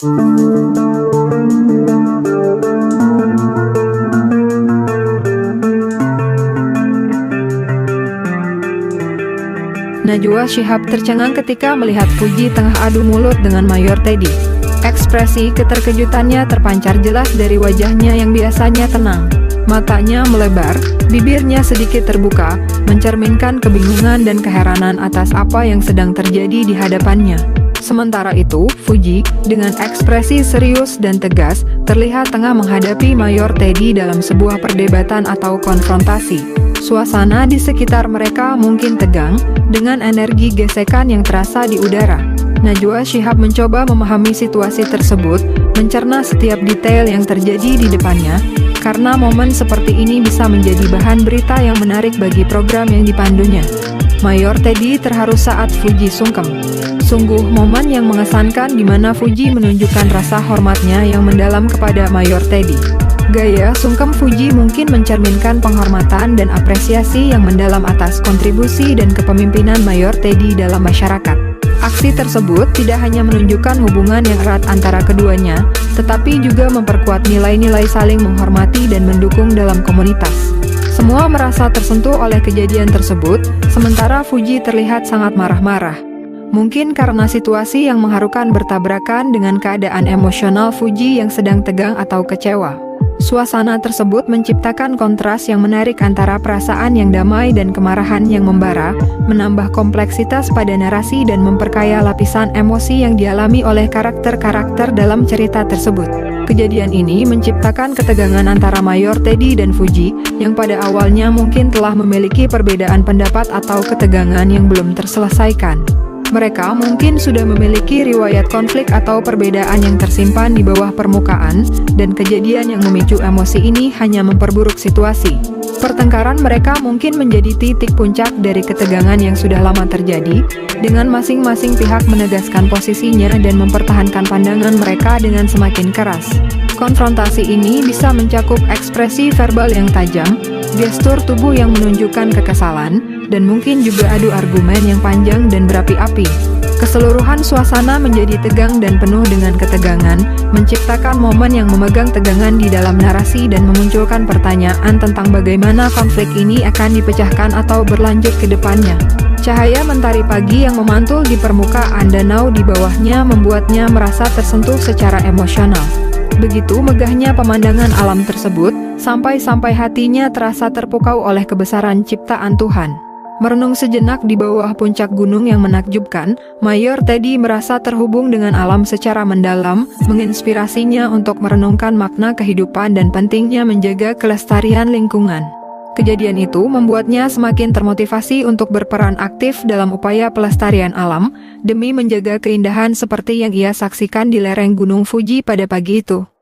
Najwa Shihab tercengang ketika melihat Fuji tengah adu mulut dengan Mayor Teddy. Ekspresi keterkejutannya terpancar jelas dari wajahnya yang biasanya tenang. Matanya melebar, bibirnya sedikit terbuka, mencerminkan kebingungan dan keheranan atas apa yang sedang terjadi di hadapannya. Sementara itu, Fuji, dengan ekspresi serius dan tegas, terlihat tengah menghadapi Mayor Teddy dalam sebuah perdebatan atau konfrontasi. Suasana di sekitar mereka mungkin tegang, dengan energi gesekan yang terasa di udara. Najwa Shihab mencoba memahami situasi tersebut, mencerna setiap detail yang terjadi di depannya, karena momen seperti ini bisa menjadi bahan berita yang menarik bagi program yang dipandunya. Mayor Teddy terharu saat Fuji sungkem. Sungguh momen yang mengesankan di mana Fuji menunjukkan rasa hormatnya yang mendalam kepada Mayor Teddy. Gaya sungkem Fuji mungkin mencerminkan penghormatan dan apresiasi yang mendalam atas kontribusi dan kepemimpinan Mayor Teddy dalam masyarakat. Aksi tersebut tidak hanya menunjukkan hubungan yang erat antara keduanya, tetapi juga memperkuat nilai-nilai saling menghormati dan mendukung dalam komunitas. Semua merasa tersentuh oleh kejadian tersebut, sementara Fuji terlihat sangat marah-marah. Mungkin karena situasi yang mengharukan bertabrakan dengan keadaan emosional Fuji yang sedang tegang atau kecewa. Suasana tersebut menciptakan kontras yang menarik antara perasaan yang damai dan kemarahan yang membara, menambah kompleksitas pada narasi dan memperkaya lapisan emosi yang dialami oleh karakter-karakter dalam cerita tersebut. Kejadian ini menciptakan ketegangan antara Mayor Teddy dan Fuji, yang pada awalnya mungkin telah memiliki perbedaan pendapat atau ketegangan yang belum terselesaikan. Mereka mungkin sudah memiliki riwayat konflik atau perbedaan yang tersimpan di bawah permukaan, dan kejadian yang memicu emosi ini hanya memperburuk situasi. Pertengkaran mereka mungkin menjadi titik puncak dari ketegangan yang sudah lama terjadi, dengan masing-masing pihak menegaskan posisinya dan mempertahankan pandangan mereka dengan semakin keras. Konfrontasi ini bisa mencakup ekspresi verbal yang tajam, gestur tubuh yang menunjukkan kekesalan, dan mungkin juga adu argumen yang panjang dan berapi-api. Keseluruhan suasana menjadi tegang dan penuh dengan ketegangan, menciptakan momen yang memegang tegangan di dalam narasi dan memunculkan pertanyaan tentang bagaimana konflik ini akan dipecahkan atau berlanjut ke depannya. Cahaya mentari pagi yang memantul di permukaan danau di bawahnya membuatnya merasa tersentuh secara emosional. Begitu megahnya pemandangan alam tersebut, sampai-sampai hatinya terasa terpukau oleh kebesaran ciptaan Tuhan. Merenung sejenak di bawah puncak gunung yang menakjubkan, Mayor Teddy merasa terhubung dengan alam secara mendalam, menginspirasinya untuk merenungkan makna kehidupan dan pentingnya menjaga kelestarian lingkungan. Kejadian itu membuatnya semakin termotivasi untuk berperan aktif dalam upaya pelestarian alam, demi menjaga keindahan seperti yang ia saksikan di lereng Gunung Fuji pada pagi itu.